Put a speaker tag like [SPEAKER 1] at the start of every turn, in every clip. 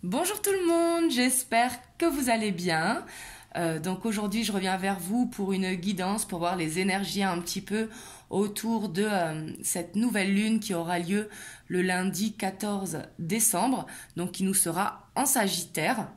[SPEAKER 1] Bonjour tout le monde, j'espère que vous allez bien. Donc aujourd'hui je reviens vers vous pour une guidance, pour voir les énergies un petit peu autour de cette nouvelle lune qui aura lieu le lundi 14 décembre, donc qui nous sera en Sagittaire.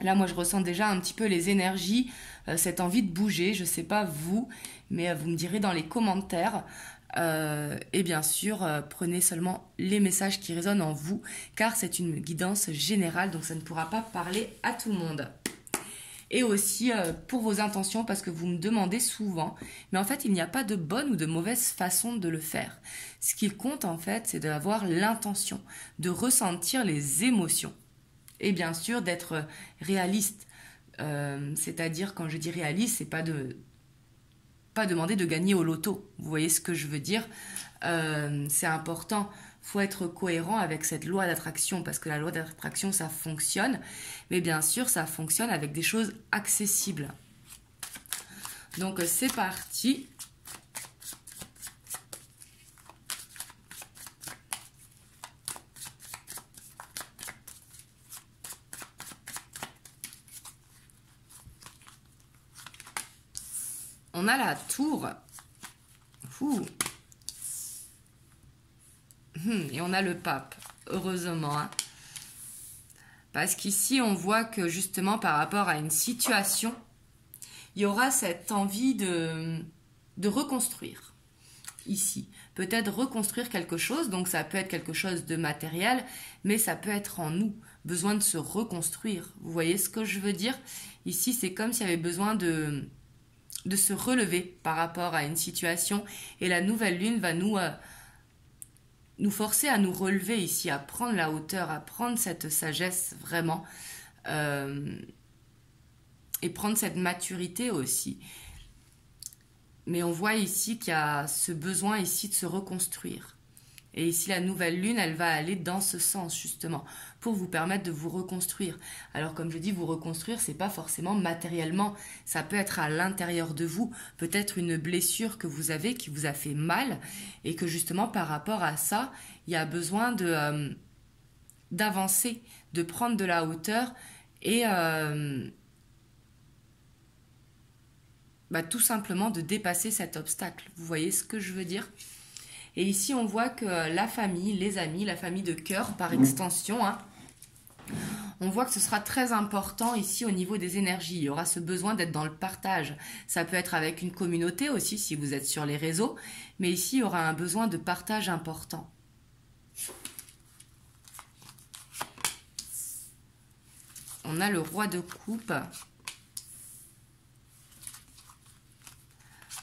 [SPEAKER 1] Là moi je ressens déjà un petit peu les énergies, cette envie de bouger, je sais pas vous, mais vous me direz dans les commentaires. Et bien sûr, prenez seulement les messages qui résonnent en vous, car c'est une guidance générale, donc ça ne pourra pas parler à tout le monde. Et aussi pour vos intentions, parce que vous me demandez souvent, mais en fait il n'y a pas de bonne ou de mauvaise façon de le faire. Ce qui compte en fait, c'est d'avoir l'intention, de ressentir les émotions. Et bien sûr d'être réaliste. C'est-à-dire, quand je dis réaliste, c'est pas demander de gagner au loto. Vous voyez ce que je veux dire? C'est important. Faut être cohérent avec cette loi d'attraction, parce que la loi d'attraction, ça fonctionne. Mais bien sûr, ça fonctionne avec des choses accessibles. Donc, c'est parti. On a la tour. Ouh. Et on a le pape, heureusement. Hein. Parce qu'ici, on voit que justement, par rapport à une situation, il y aura cette envie de reconstruire. Ici, peut-être reconstruire quelque chose, donc ça peut être quelque chose de matériel, mais ça peut être en nous, besoin de se reconstruire. Vous voyez ce que je veux dire? Ici, c'est comme s'il y avait besoin de se relever par rapport à une situation, et la nouvelle lune va nous forcer à nous relever ici, à prendre la hauteur, à prendre cette sagesse vraiment, et prendre cette maturité aussi. Mais on voit ici qu'il y a ce besoin ici de se reconstruire. Et ici, la nouvelle lune, elle va aller dans ce sens, justement, pour vous permettre de vous reconstruire. Alors, comme je dis, vous reconstruire, c'est pas forcément matériellement. Ça peut être à l'intérieur de vous. Peut-être une blessure que vous avez qui vous a fait mal et que, justement, par rapport à ça, il y a besoin d'avancer, de prendre de la hauteur et tout simplement de dépasser cet obstacle. Vous voyez ce que je veux dire ? Et ici, on voit que la famille, les amis, la famille de cœur par extension, hein, on voit que ce sera très important ici au niveau des énergies. Il y aura ce besoin d'être dans le partage. Ça peut être avec une communauté aussi, si vous êtes sur les réseaux. Mais ici, il y aura un besoin de partage important. On a le roi de coupe.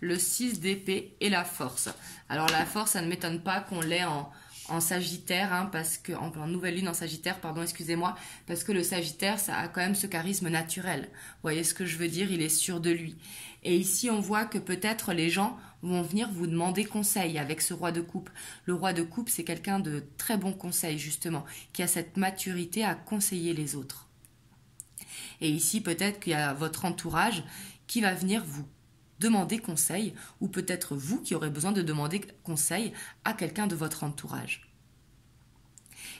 [SPEAKER 1] Le 6 d'épée et la force. Alors la force, ça ne m'étonne pas qu'on l'ait en Sagittaire, hein, parce que en nouvelle lune en Sagittaire, pardon, excusez-moi, parce que le Sagittaire, ça a quand même ce charisme naturel. Vous voyez ce que je veux dire? Il est sûr de lui. Et ici, on voit que peut-être les gens vont venir vous demander conseil avec ce roi de coupe. Le roi de coupe, c'est quelqu'un de très bon conseil, justement, qui a cette maturité à conseiller les autres. Et ici, peut-être qu'il y a votre entourage qui va venir vous demander conseil, ou peut-être vous qui aurez besoin de demander conseil à quelqu'un de votre entourage.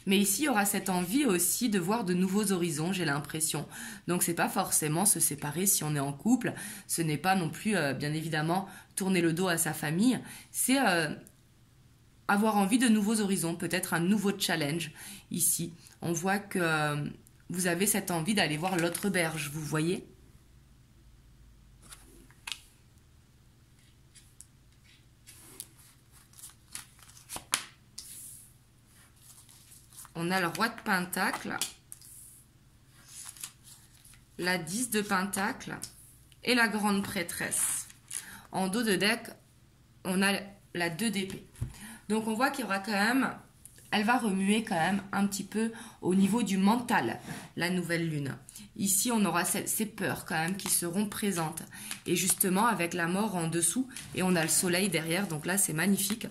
[SPEAKER 1] Mais ici, il y aura cette envie aussi de voir de nouveaux horizons, j'ai l'impression. Donc, c'est pas forcément se séparer si on est en couple. Ce n'est pas non plus, bien évidemment, tourner le dos à sa famille. C'est avoir envie de nouveaux horizons, peut-être un nouveau challenge. Ici, on voit que vous avez cette envie d'aller voir l'autre berge, vous voyez ? On a le roi de pentacle, la 10 de pentacle et la grande prêtresse. En dos de deck, on a la 2 d'épée. Donc on voit qu'il y aura quand même, elle va remuer quand même un petit peu au niveau du mental, la nouvelle lune. Ici, on aura ces peurs quand même qui seront présentes. Et justement, avec la mort en dessous, et on a le soleil derrière, donc là, c'est magnifique.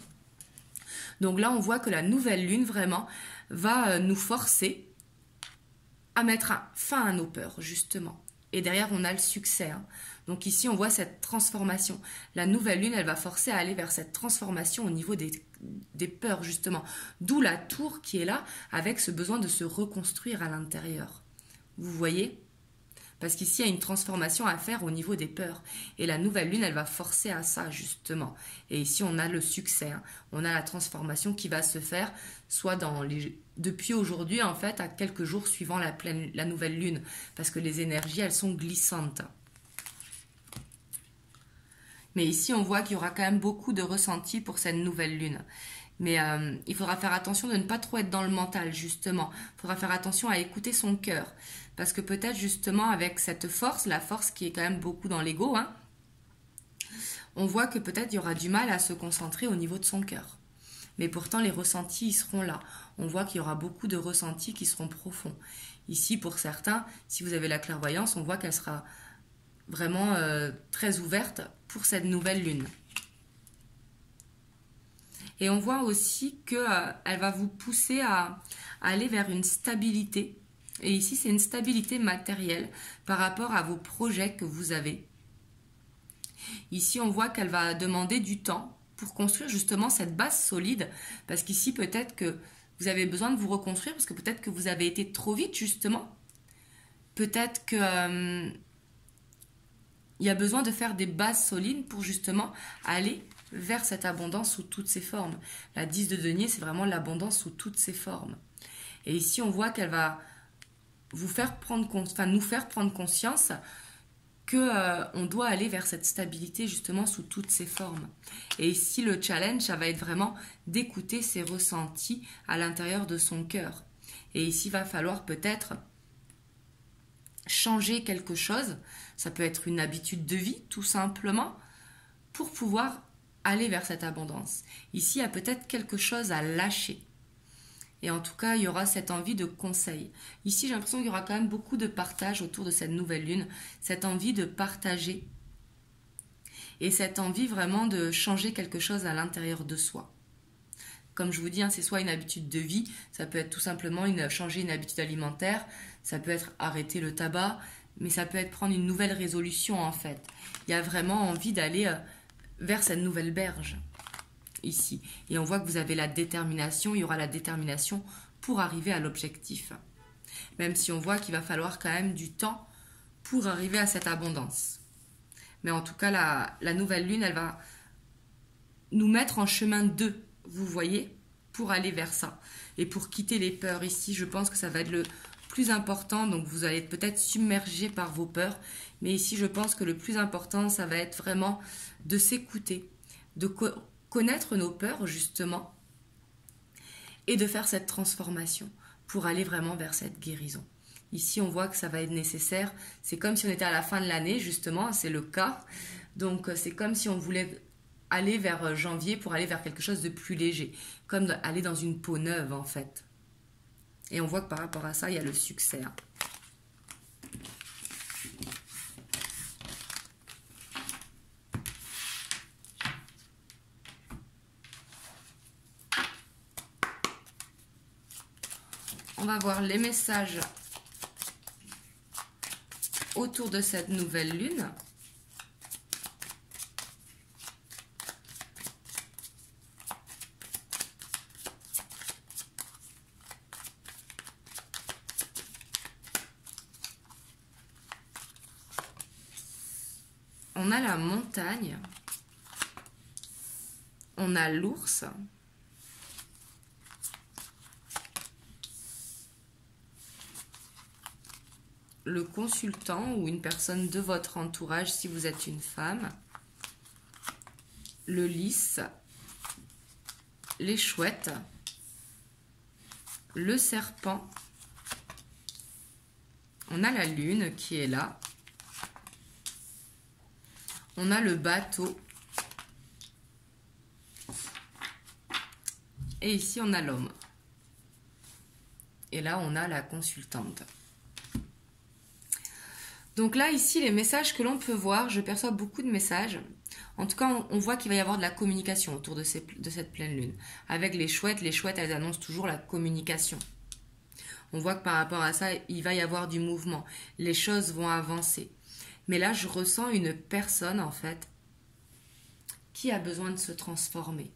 [SPEAKER 1] Donc là, on voit que la nouvelle lune, vraiment, va nous forcer à mettre fin à nos peurs, justement. Et derrière, on a le succès. Hein. Donc ici, on voit cette transformation. La nouvelle lune, elle va forcer à aller vers cette transformation au niveau des des peurs justement. D'où la tour qui est là avec ce besoin de se reconstruire à l'intérieur. Vous voyez ? Parce qu'ici, il y a une transformation à faire au niveau des peurs. Et la nouvelle lune, elle va forcer à ça, justement. Et ici, on a le succès. Hein. On a la transformation qui va se faire, soit depuis aujourd'hui, en fait, à quelques jours suivant la nouvelle lune. Parce que les énergies, elles sont glissantes. Mais ici, on voit qu'il y aura quand même beaucoup de ressenti pour cette nouvelle lune. Mais il faudra faire attention de ne pas trop être dans le mental, justement. Il faudra faire attention à écouter son cœur. Parce que peut-être, justement, avec cette force, la force qui est quand même beaucoup dans l'ego, hein, on voit que peut-être il y aura du mal à se concentrer au niveau de son cœur. Mais pourtant, les ressentis, ils seront là. On voit qu'il y aura beaucoup de ressentis qui seront profonds. Ici, pour certains, si vous avez la clairvoyance, on voit qu'elle sera vraiment très ouverte pour cette nouvelle lune. Et on voit aussi qu'elle va vous pousser à aller vers une stabilité. Et ici, c'est une stabilité matérielle par rapport à vos projets que vous avez. Ici, on voit qu'elle va demander du temps pour construire justement cette base solide. Parce qu'ici, peut-être que vous avez besoin de vous reconstruire parce que peut-être que vous avez été trop vite, justement. Peut-être que il y a besoin de faire des bases solides pour justement aller vers cette abondance sous toutes ses formes. La 10 de denier, c'est vraiment l'abondance sous toutes ses formes. Et ici, on voit qu'elle va nous faire prendre conscience qu'on doit aller vers cette stabilité justement sous toutes ses formes. Et ici, le challenge, ça va être vraiment d'écouter ses ressentis à l'intérieur de son cœur. Et ici, il va falloir peut-être changer quelque chose. Ça peut être une habitude de vie, tout simplement, pour pouvoir aller vers cette abondance. Ici, il y a peut-être quelque chose à lâcher. Et en tout cas, il y aura cette envie de conseil. Ici, j'ai l'impression qu'il y aura quand même beaucoup de partage autour de cette nouvelle lune. Cette envie de partager. Et cette envie vraiment de changer quelque chose à l'intérieur de soi. Comme je vous dis, hein, c'est soit une habitude de vie, ça peut être tout simplement changer une habitude alimentaire, ça peut être arrêter le tabac, mais ça peut être prendre une nouvelle résolution en fait. Il y a vraiment envie d'aller vers cette nouvelle berge. Ici. Et on voit que vous avez la détermination, il y aura la détermination pour arriver à l'objectif. Même si on voit qu'il va falloir quand même du temps pour arriver à cette abondance. Mais en tout cas, la nouvelle lune, elle va nous mettre en chemin d'eux, vous voyez, pour aller vers ça. Et pour quitter les peurs ici, je pense que ça va être le plus important. Donc vous allez être peut-être submergé par vos peurs. Mais ici, je pense que le plus important, ça va être vraiment de s'écouter, de connaître nos peurs justement et de faire cette transformation pour aller vraiment vers cette guérison. Ici, on voit que ça va être nécessaire. C'est comme si on était à la fin de l'année, justement, c'est le cas. Donc, c'est comme si on voulait aller vers janvier pour aller vers quelque chose de plus léger, comme aller dans une peau neuve, en fait. Et on voit que par rapport à ça, il y a le succès. Hein. On va voir les messages autour de cette nouvelle lune. On a la montagne. On a l'ours. Le consultant ou une personne de votre entourage si vous êtes une femme, le lys, les chouettes, le serpent, on a la lune qui est là, on a le bateau et ici on a l'homme. Et là on a la consultante. Donc là, ici, les messages que l'on peut voir, je perçois beaucoup de messages. En tout cas, on voit qu'il va y avoir de la communication autour de cette pleine lune. Avec les chouettes, elles annoncent toujours la communication. On voit que par rapport à ça, il va y avoir du mouvement. Les choses vont avancer. Mais là, je ressens une personne, en fait, qui a besoin de se transformer.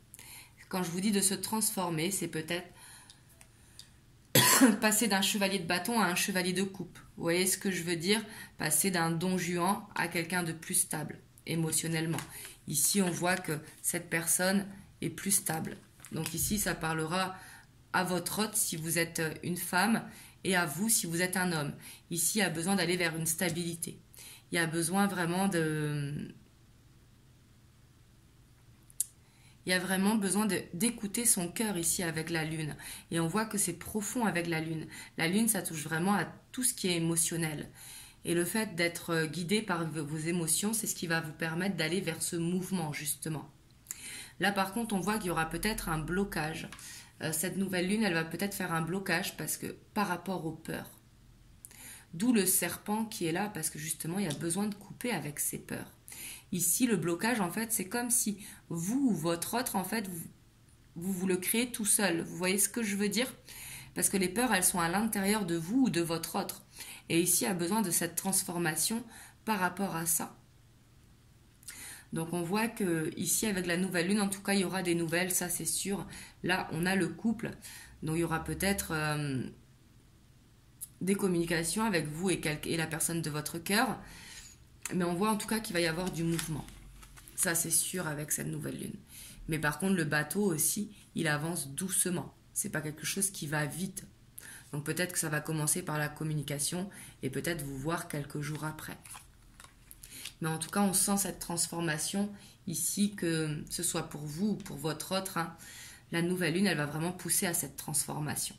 [SPEAKER 1] quand je vous dis de se transformer, c'est peut-être passer d'un chevalier de bâton à un chevalier de coupe. Vous voyez ce que je veux dire? Passer d'un don Juan à quelqu'un de plus stable émotionnellement. Ici, on voit que cette personne est plus stable. Donc ici, ça parlera à votre hôte si vous êtes une femme et à vous si vous êtes un homme. Ici, il y a besoin d'aller vers une stabilité. Il y a besoin vraiment Il y a vraiment besoin d'écouter son cœur ici avec la lune. Et on voit que c'est profond avec la lune. La lune, ça touche vraiment à tout ce qui est émotionnel. Et le fait d'être guidé par vos émotions, c'est ce qui va vous permettre d'aller vers ce mouvement, justement. Là, par contre, on voit qu'il y aura peut-être un blocage. Cette nouvelle lune, elle va peut-être faire un blocage parce que par rapport aux peurs. D'où le serpent qui est là, parce que justement, il y a besoin de couper avec ses peurs. Ici, le blocage, en fait, c'est comme si vous ou votre autre, en fait, vous le créez tout seul. Vous voyez ce que je veux dire? Parce que les peurs, elles sont à l'intérieur de vous ou de votre autre. Et ici, il y a besoin de cette transformation par rapport à ça. Donc, on voit que ici, avec la nouvelle lune, en tout cas, il y aura des nouvelles, ça c'est sûr. Là, on a le couple. Donc, il y aura peut-être des communications avec vous et la personne de votre cœur. Mais on voit en tout cas qu'il va y avoir du mouvement. Ça, c'est sûr avec cette nouvelle lune. Mais par contre, le bateau aussi, il avance doucement. C'est pas quelque chose qui va vite. Donc peut-être que ça va commencer par la communication et peut-être vous voir quelques jours après. Mais en tout cas, on sent cette transformation ici, que ce soit pour vous ou pour votre autre. La nouvelle lune, elle va vraiment pousser à cette transformation.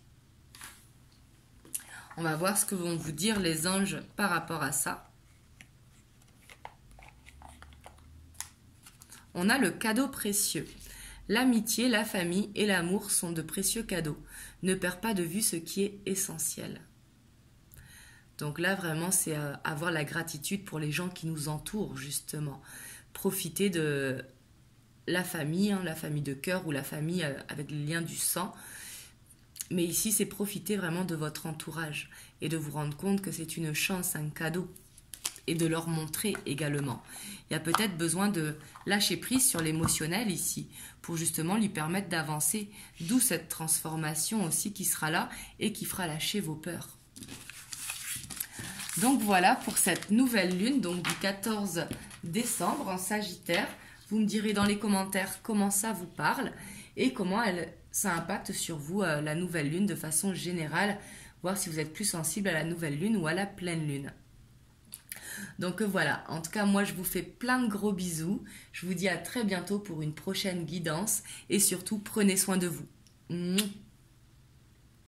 [SPEAKER 1] On va voir ce que vont vous dire les anges par rapport à ça. On a le cadeau précieux. L'amitié, la famille et l'amour sont de précieux cadeaux. Ne perds pas de vue ce qui est essentiel. Donc là, vraiment, c'est avoir la gratitude pour les gens qui nous entourent, justement. Profiter de la famille de cœur ou la famille avec le lien du sang. Mais ici, c'est profiter vraiment de votre entourage et de vous rendre compte que c'est une chance, un cadeau. Et de leur montrer également. Il y a peut-être besoin de lâcher prise sur l'émotionnel ici, pour justement lui permettre d'avancer, d'où cette transformation aussi qui sera là et qui fera lâcher vos peurs. Donc voilà pour cette nouvelle lune, donc du 14 décembre en Sagittaire. Vous me direz dans les commentaires comment ça vous parle et comment ça impacte sur vous la nouvelle lune de façon générale, voir si vous êtes plus sensible à la nouvelle lune ou à la pleine lune. Donc voilà, en tout cas moi je vous fais plein de gros bisous, je vous dis à très bientôt pour une prochaine guidance et surtout prenez soin de vous.